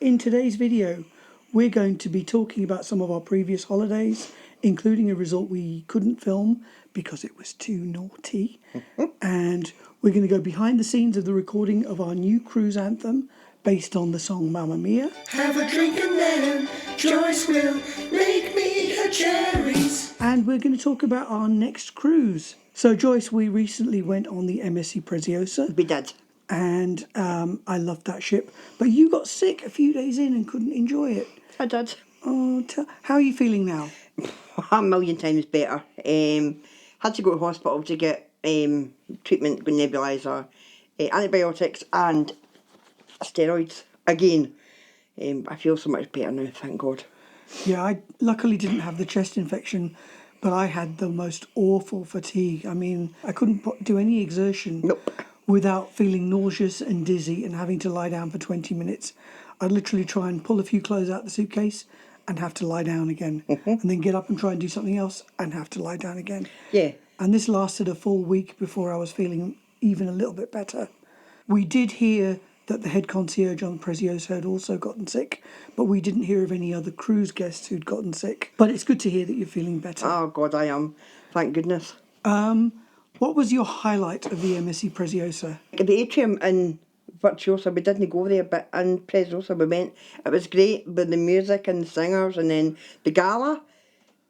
In today's video, we're going to be talking about some of our previous holidays, including a resort we couldn't film because it was too naughty. And we're going to go behind the scenes of the recording of our new cruise anthem based on the song Mamma Mia. Have a drink and then Joyce will make me her cherries. And we're going to talk about our next cruise. So Joyce, we recently went on the MSC Preziosa. We did. And I loved that ship. But you got sick a few days in and couldn't enjoy it. I did. Oh, how are you feeling now? A million times better. Had to go to hospital to get treatment with nebulizer, antibiotics and steroids. Again, I feel so much better now, thank God. Yeah, I luckily didn't have the chest infection, but I had the most awful fatigue. I mean, I couldn't do any exertion. Nope. Without feeling nauseous and dizzy and having to lie down for 20 minutes. I'd literally try and pull a few clothes out of the suitcase and have to lie down again. And then get up and try and do something else and have to lie down again. Yeah. And this lasted a full week before I was feeling even a little bit better. We did hear that the head concierge on Preziosa had also gotten sick, but we didn't hear of any other cruise guests who'd gotten sick. But it's good to hear that you're feeling better. Oh God, I am. Thank goodness. What was your highlight of the MSC Preziosa? The atrium in Virtuosa, we didn't go there, but in Preziosa we went. It was great with the music and the singers, and then the gala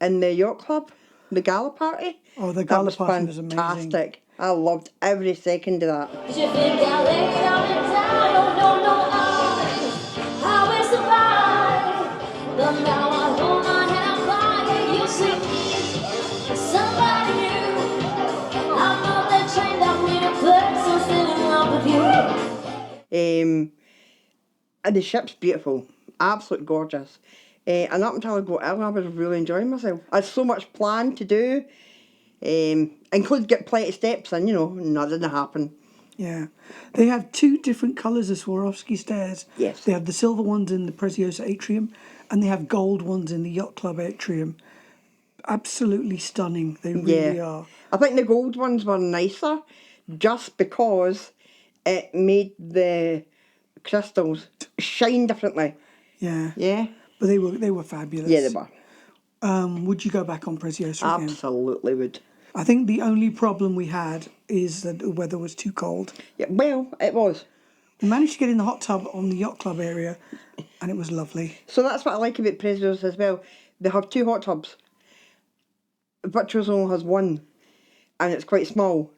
in the yacht club, the gala party. Oh, the gala party was amazing. Fantastic. I loved every second of that. And the ship's beautiful, absolutely gorgeous. And up until I got ill, I was really enjoying myself. I had so much planned to do, including get plenty of steps in, nothing happened. Yeah. They have two different colours of Swarovski stairs. Yes. They have the silver ones in the Preziosa atrium and they have gold ones in the yacht club atrium. Absolutely stunning. They really are. I think the gold ones were nicer just because it made the crystals shine differently. Yeah. Yeah. But they were fabulous. Yeah, they were. Would you go back on Preziosa again? Absolutely would. I think the only problem we had is that the weather was too cold. Yeah, well, it was. We managed to get in the hot tub on the yacht club area and it was lovely. So that's what I like about Preziosa as well. They have two hot tubs. Virtuosa only has one, and it's quite small.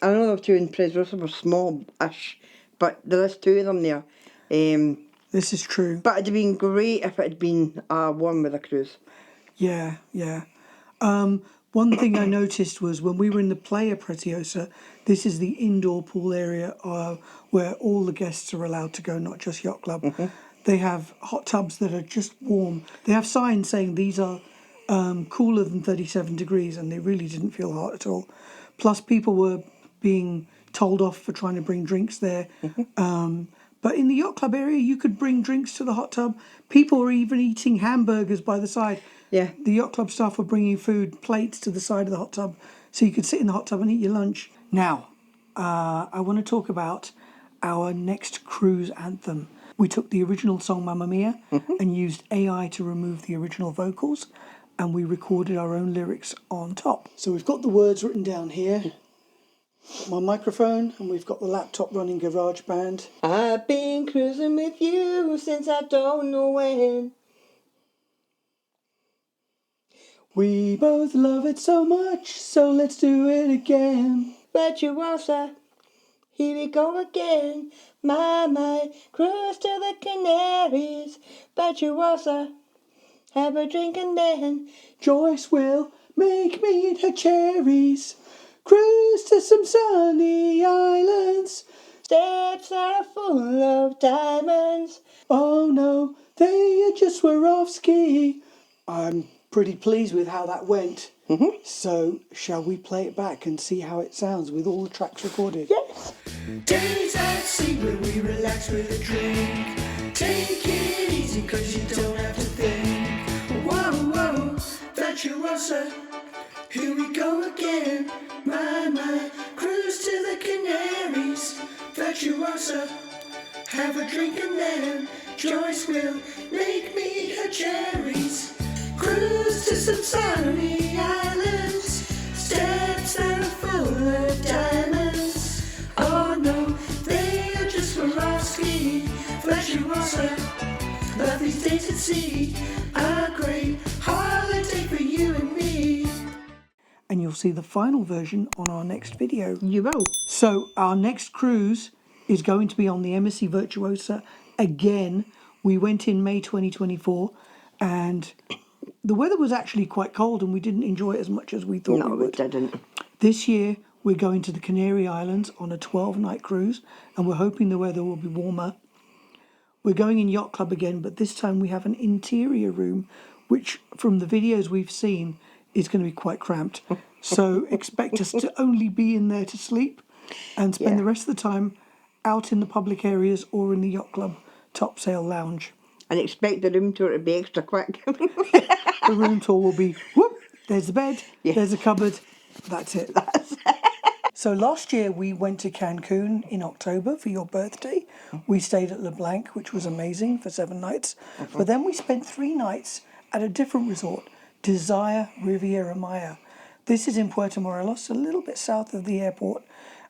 I know the two in Preziosa were small-ish, but there is two of them there. This is true. But it'd have been great if it had been one with a cruise. Yeah. One thing I noticed was when we were in the Playa Preziosa, this is the indoor pool area where all the guests are allowed to go, not just yacht club. Mm-hmm. They have hot tubs that are just warm. They have signs saying these are cooler than 37 degrees, and they really didn't feel hot at all. Plus, people were being told off for trying to bring drinks there. Mm-hmm. But in the yacht club area, you could bring drinks to the hot tub. People were even eating hamburgers by the side. Yeah. The yacht club staff were bringing food, plates to the side of the hot tub, so you could sit in the hot tub and eat your lunch. Now, I want to talk about our next cruise anthem. We took the original song Mamma Mia and used AI to remove the original vocals, and we recorded our own lyrics on top. So we've got the words written down here. My microphone, and we've got the laptop running GarageBand. I've been cruising with you since I don't know when. We both love it so much, so let's do it again. Virtuosa, here we go again. My, cruise to the Canaries. Virtuosa, have a drink and then Joyce will make me her cherries. Cruise to some sunny islands. Steps are full of diamonds. Oh no, they are just Swarovski. I'm pretty pleased with how that went. Mm-hmm. So, shall we play it back and see how it sounds with all the tracks recorded? Yes. Days at sea where we relax with a drink. Take it easy cause you don't have to think. Whoa, Virtuosa, here we go again. My, cruise to the Canaries. Virtuosa, have a drink and then Joyce will make me her cherries. Cruise to some sunny islands. Steps that are full of diamonds. Oh no, they are just Swarovski. Flashy Rossa, love these days at sea. A great holiday for you and me. And you'll see the final version on our next video. You will. So our next cruise is going to be on the MSC Virtuosa again. We went in May 2024 and the weather was actually quite cold and we didn't enjoy it as much as we thought we No, would. it didn't. This year we're going to the Canary Islands on a 12-night cruise and we're hoping the weather will be warmer. We're going in Yacht Club again, but this time we have an interior room, which from the videos we've seen is going to be quite cramped. So expect us to only be in there to sleep and spend Yeah. the rest of the time out in the public areas or in the Yacht Club top sail lounge. And expect the room tour to be extra quick. The room tour will be, whoop, there's the bed, Yeah. there's a cupboard, that's it. So last year we went to Cancun in October for your birthday. We stayed at LeBlanc, which was amazing, for 7 nights. But then we spent 3 nights at a different resort, Desire Riviera Maya. This is in Puerto Morelos, a little bit south of the airport.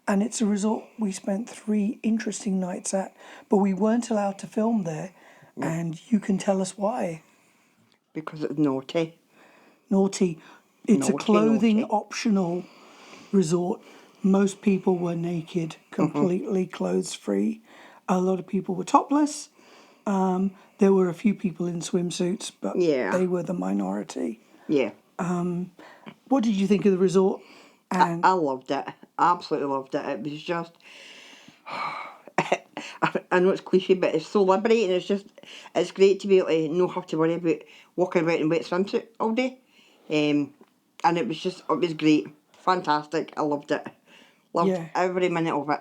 And it's a resort we spent 3 interesting nights at, but we weren't allowed to film there. And you can tell us why. Because it's naughty. Naughty. It's a Naughty, clothing naughty. optional resort. Most people were naked, completely clothes free. A lot of people were topless. There were a few people in swimsuits, but Yeah. they were the minority. Yeah. What did you think of the resort? And I loved it. Absolutely loved it. It was just... I know it's cliche, but it's so liberating. It's great to be able to not have to worry about walking about in a wet swimsuit all day. And it was great. Fantastic. I loved it. Loved Yeah. every minute of it.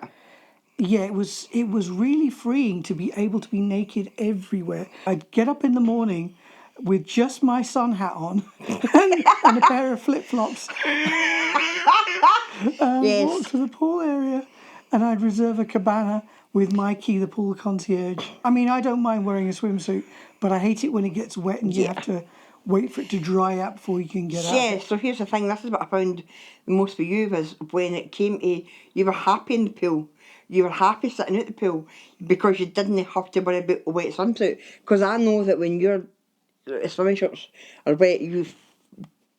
yeah, it was really freeing to be able to be naked everywhere. I'd get up in the morning with just my sun hat on and a pair of flip-flops, walk Yes. to the pool area, and I'd reserve a cabana with Mikey, the pool concierge. I mean, I don't mind wearing a swimsuit, but I hate it when it gets wet and you Yeah. have to wait for it to dry out before you can get out. Yeah, so here's the thing, this is what I found the most for you was when it came to, you were happy in the pool. You were happy sitting at the pool because you didn't have to worry about a wet swimsuit. Because I know that when your swimming shorts are wet, you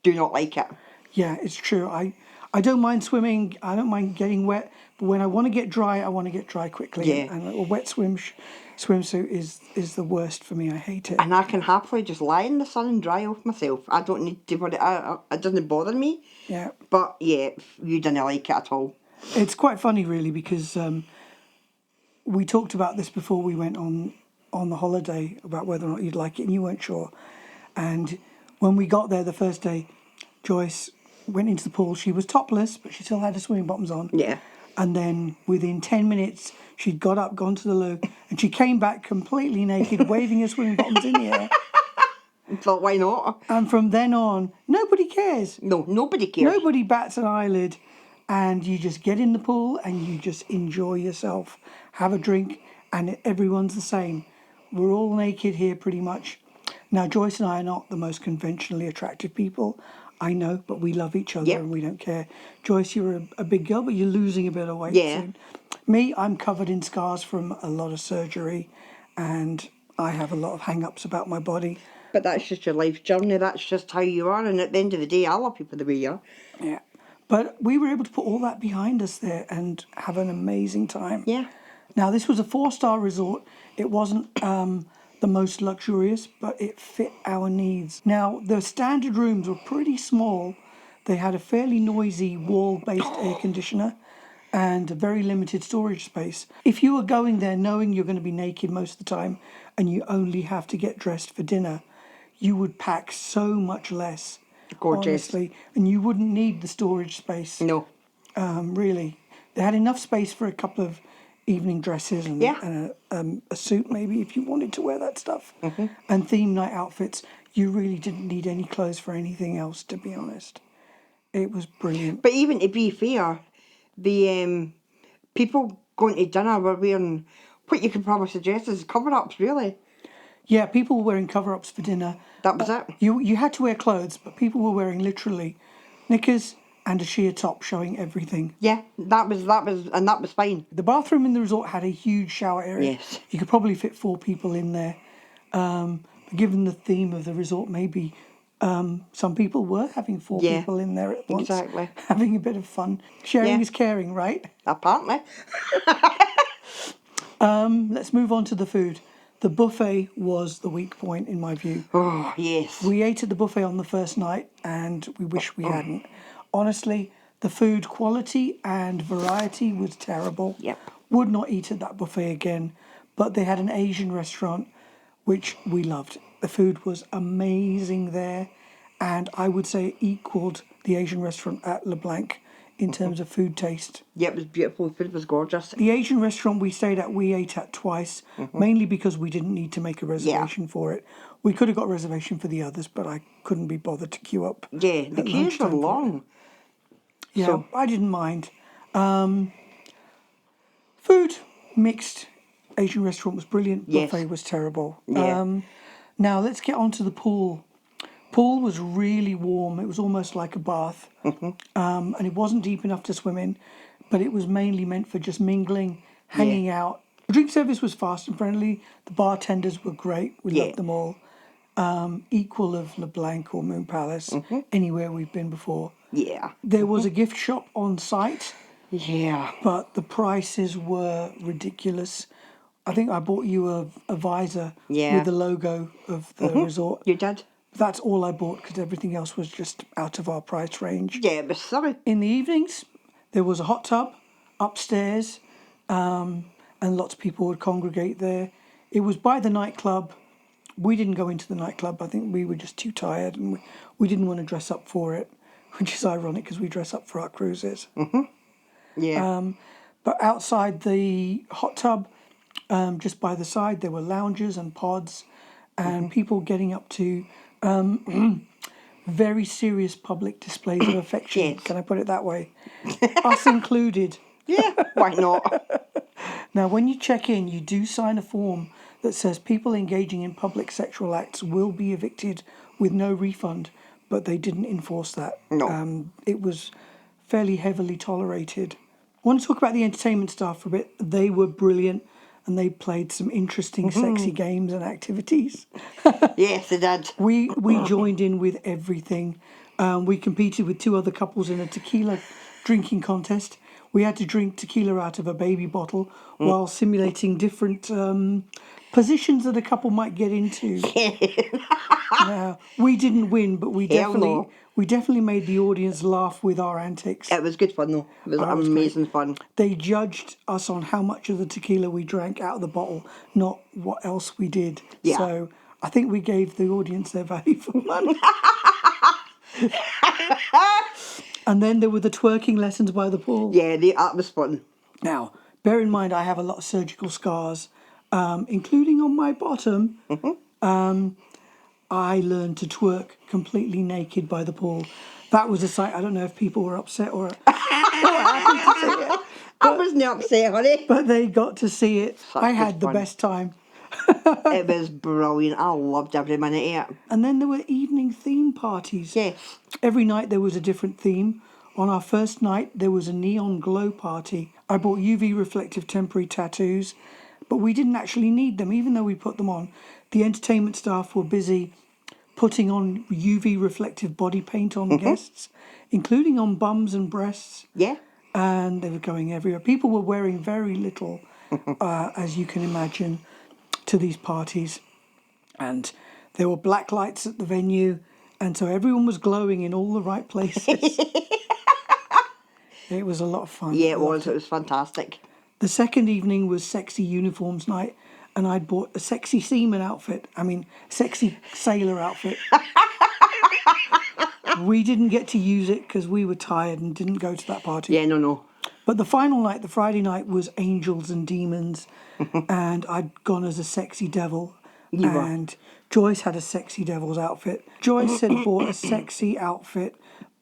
do not like it. Yeah, it's true. I don't mind swimming. I don't mind getting wet. But when I want to get dry, I want to get dry quickly. Yeah. And a wet swimsuit is the worst for me. I hate it. And I can happily just lie in the sun and dry off myself. I don't need to worry, it doesn't bother me. Yeah. But yeah, you didn't like it at all. It's quite funny, really, because we talked about this before we went on the holiday about whether or not you'd like it, and you weren't sure. And when we got there the first day, Joyce went into the pool. She was topless, but she still had her swimming bottoms on. Yeah. And then within 10 minutes, she'd got up, gone to the loo, and she came back completely naked, waving her swimming bottoms in the air. I thought, why not? And from then on, nobody cares. No, nobody cares. Nobody bats an eyelid. And you just get in the pool and you just enjoy yourself. Have a drink, and everyone's the same. We're all naked here pretty much. Now, Joyce and I are not the most conventionally attractive people, I know, but we love each other Yep. and we don't care. Joyce, you're a big girl, but you're losing a bit of weight Yeah. soon. Me, I'm covered in scars from a lot of surgery, and I have a lot of hang-ups about my body. But that's just your life journey. That's just how you are. And at the end of the day, I love people the way you are. Yeah. But we were able to put all that behind us there and have an amazing time. Yeah. Now, this was a 4-star resort. It wasn't the most luxurious, but it fit our needs. Now, the standard rooms were pretty small. They had a fairly noisy wall-based air conditioner and a very limited storage space. If you were going there knowing you're going to be naked most of the time and you only have to get dressed for dinner, you would pack so much less. Gorgeous. Honestly, and you wouldn't need the storage space. No. Really, they had enough space for a couple of evening dresses and, Yeah. and a suit maybe if you wanted to wear that stuff, Mm-hmm. and theme night outfits. You really didn't need any clothes for anything else, to be honest. It was brilliant. But even to be fair, the people going to dinner were wearing what you could probably suggest as cover-ups, really. Yeah, people were wearing cover-ups for dinner. That was it. You had to wear clothes, but people were wearing literally knickers and a sheer top showing everything. Yeah, that was fine. The bathroom in the resort had a huge shower area. Yes. You could probably fit 4 people in there. But given the theme of the resort, maybe some people were having 4 Yeah, people in there at once. exactly. Having a bit of fun. Sharing Yeah. is caring, right? Apparently. Let's move on to the food. The buffet was the weak point in my view. Oh, yes. We ate at the buffet on the first night and we wish we hadn't. Honestly, the food quality and variety was terrible. Yep. Would not eat at that buffet again. But they had an Asian restaurant which we loved. The food was amazing there, and I would say it equalled the Asian restaurant at LeBlanc in terms of food taste. Yeah, it was beautiful. The food was gorgeous. The Asian restaurant we stayed at, we ate at twice, mainly because we didn't need to make a reservation for it. We could have got a reservation for the others, but I couldn't be bothered to queue up. Yeah, the at queues were lunchtime for it. long. Yeah, So- I didn't mind. Food, mixed. Asian restaurant was brilliant. Yes. Buffet was terrible. Yeah. Now let's get on to the pool. Pool was really warm. It was almost like a bath. And it wasn't deep enough to swim in, but it was mainly meant for just mingling, hanging out. The drink service was fast and friendly. The bartenders were great. We Yeah. loved them all. Equal of LeBlanc or Moon Palace, anywhere we've been before. Yeah. There was a gift shop on site, Yeah. but the prices were ridiculous. I think I bought you a visor Yeah. with the logo of the resort. You did? That's all I bought because everything else was just out of our price range. Yeah, it was silly. In the evenings, there was a hot tub upstairs, and lots of people would congregate there. It was by the nightclub. We didn't go into the nightclub. I think we were just too tired and we didn't want to dress up for it, which is ironic because we dress up for our cruises. Yeah. But outside the hot tub, just by the side, there were lounges and pods and people getting up to very serious public displays of affection. Yes. Can I put it that way? Us included. Yeah, why not? Now, when you check in, you do sign a form that says people engaging in public sexual acts will be evicted with no refund, but they didn't enforce that. No. It was fairly heavily tolerated. I want to talk about the entertainment staff for a bit. They were brilliant and they played some interesting, sexy games and activities. Yes, they did. We joined in with everything. We competed with 2 other couples in a tequila drinking contest. We had to drink tequila out of a baby bottle while simulating different positions that a couple might get into. Now, we didn't win, but we Hell no. definitely made the audience laugh with our antics. It was good fun though. It was it was amazing fun. They judged us on how much of the tequila we drank out of the bottle, not what else we did. Yeah. So I think we gave the audience their value for money. And then there were the twerking lessons by the pool. Yeah, that was fun. Now, bear in mind, I have a lot of surgical scars, including on my bottom. I learned to twerk completely naked by the pool. That was a sight. I don't know if people were upset or happy to see it, I wasn't upset, honey. but they got to see it. Such I good had the fun. best time. It was brilliant. I loved every minute of it. And then there were evening theme parties. Yes. Every night there was a different theme. On our first night, there was a neon glow party. I bought UV reflective temporary tattoos, but we didn't actually need them, even though we put them on. The entertainment staff were busy putting on UV reflective body paint on guests, including on bums and breasts, Yeah. and they were going everywhere. People were wearing very little, as you can imagine, to these parties. And there were black lights at the venue, and so everyone was glowing in all the right places. It was a lot of fun. Yeah, it was. It was fantastic. The second evening was sexy uniforms night, and I'd bought a sexy seaman outfit. Sexy sailor outfit. We didn't get to use it because we were tired and didn't go to that party. Yeah, no. But the final night, the Friday night, was angels and demons, and I'd gone as a sexy devil. You were. And Joyce had a sexy devil's outfit. Joyce had bought a sexy outfit,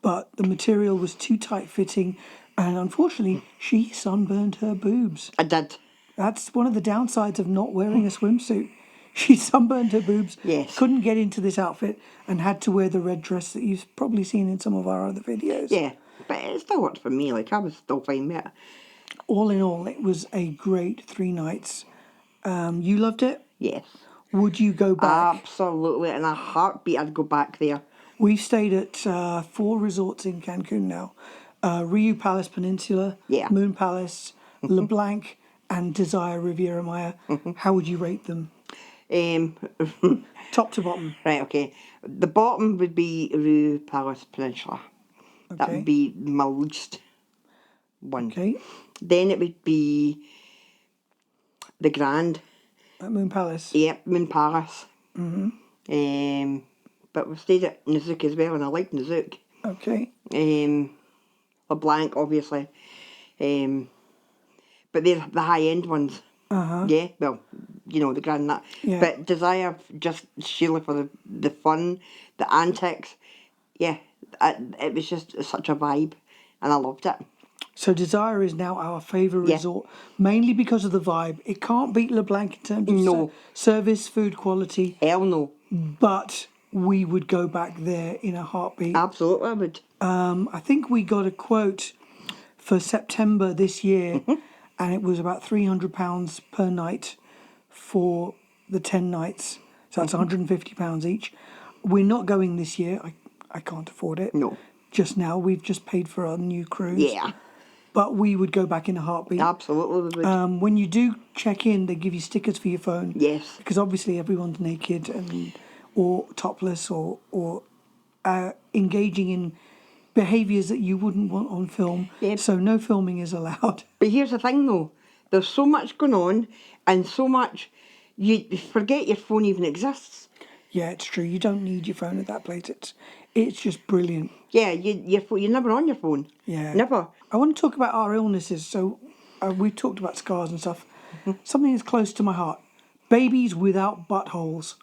but the material was too tight fitting, and unfortunately, she sunburned her boobs. I did. That's one of the downsides of not wearing a swimsuit. She sunburned her boobs, Yes. couldn't get into this outfit, and had to wear the red dress that you've probably seen in some of our other videos. Yeah, but it still worked for me. Like, I was still fine with it. All in all, it was a great 3 nights. You loved it? Yes. Would you go back? Absolutely. In a heartbeat, I'd go back there. We've stayed at 4 resorts in Cancun now. Riu Palace Peninsula, Yeah. Moon Palace, LeBlanc, and Desire Riviera Maya. How would you rate them? Um, Top to bottom. right, okay. The bottom would be Rue Palace Peninsula. That Okay. would be my least one. Okay. Then it would be the Grand. At Moon Palace. Yep, Moon Palace. But we stayed at Nazook as well, and I liked Nazook. Okay. LeBlanc, obviously. But they're the high end ones. Yeah, well, you know, the Grand and that. Yeah. But Desire, just Sheila for the fun, the antics. Yeah, it was just such a vibe, and I loved it. So Desire is now our favourite Yeah. resort, mainly because of the vibe. It can't beat LeBlanc in terms of No. service, food quality, Hell no. but we would go back there in a heartbeat. Absolutely, I would. I think we got a quote for September this year, and it was about £300 per night for the 10 nights. So that's £150 each. We're not going this year. I can't afford it. No. Just now, we've just paid for our new cruise. Yeah, But we would go back in a heartbeat. absolutely we would. When you do check in, they give you stickers for your phone. Yes. Because obviously everyone's naked or topless or engaging in behaviours that you wouldn't want on film. Yep. So no filming is allowed. But here's the thing though, there's so much going on, and so much, you forget your phone even exists. Yeah, it's true. You don't need your phone at that place. It's just brilliant. Yeah, you're never on your phone. Yeah. Never. I want to talk about our illnesses. So we've talked about scars and stuff. Something that's close to my heart. Babies without buttholes.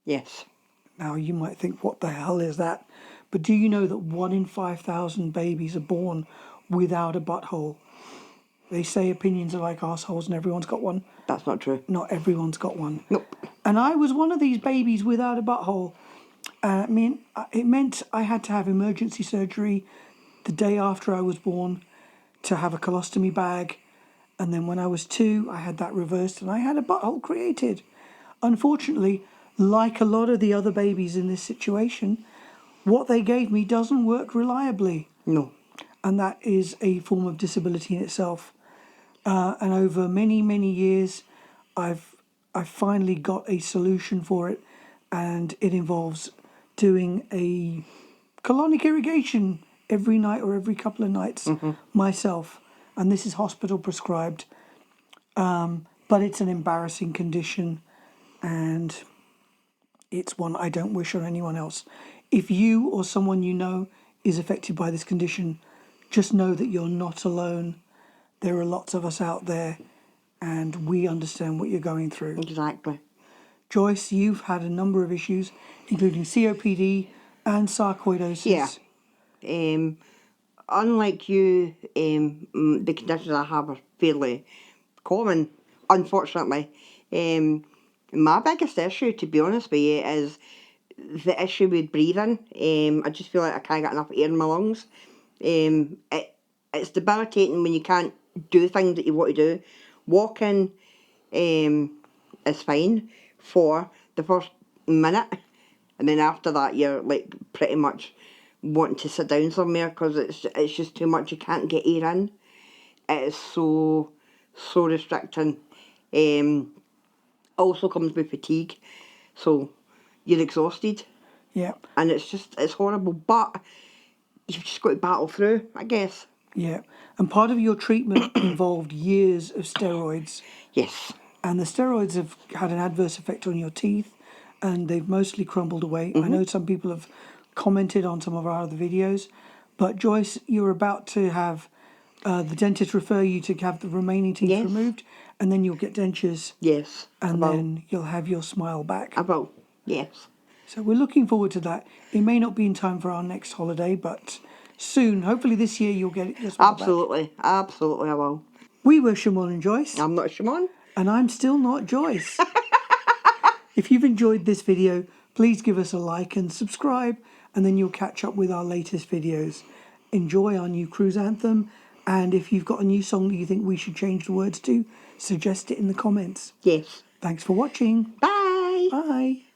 Yes. Now, you might think, what the hell is that? But do you know that 1 in 5,000 babies are born without a butthole? They say opinions are like assholes and everyone's got one. That's not true. Not everyone's got one. Nope. And I was one of these babies without a butthole. It meant I had to have emergency surgery the day after I was born to have a colostomy bag. And then when I was 2, I had that reversed and I had a butthole created. Unfortunately, like a lot of the other babies in this situation, what they gave me doesn't work reliably. No. And that is a form of disability in itself. And over many, many years, I've finally got a solution for it, and it involves doing a colonic irrigation every night or every couple of nights myself. And this is hospital prescribed, but it's an embarrassing condition, and it's one I don't wish on anyone else. If you or someone you know is affected by this condition, just know that you're not alone. There are lots of us out there, and we understand what you're going through. Exactly. Joyce, you've had a number of issues, including COPD and sarcoidosis. Yeah. Unlike you, the conditions I have are fairly common, unfortunately. My biggest issue, to be honest with you, is the issue with breathing. I just feel like I can't get enough air in my lungs. It's debilitating when you can't do things that you want to do. Walking is fine for the first minute, and then after that you're like pretty much wanting to sit down somewhere because it's just too much. You can't get air in. It is so restricting. Also comes with fatigue, so you're exhausted, Yeah, and it's horrible. But you've just got to battle through, I guess. yeah. And part of your treatment involved years of steroids. Yes. And the steroids have had an adverse effect on your teeth, and they've mostly crumbled away. I know some people have commented on some of our other videos, but Joyce, you're about to have the dentist refer you to have the remaining teeth Yes. removed, and then you'll get dentures, Yes. and I will. then you'll have your smile back. I will. Yes. So we're looking forward to that. It may not be in time for our next holiday, but soon, hopefully this year, you'll get your smile back. Absolutely. Absolutely, I will. We were Shimon and Joyce, I'm not Shimon. and I'm still not Joyce. If you've enjoyed this video, please give us a like and subscribe, and then you'll catch up with our latest videos. Enjoy our new cruise anthem, and if you've got a new song that you think we should change the words to, suggest it in the comments. Yes. Thanks for watching. Bye. Bye.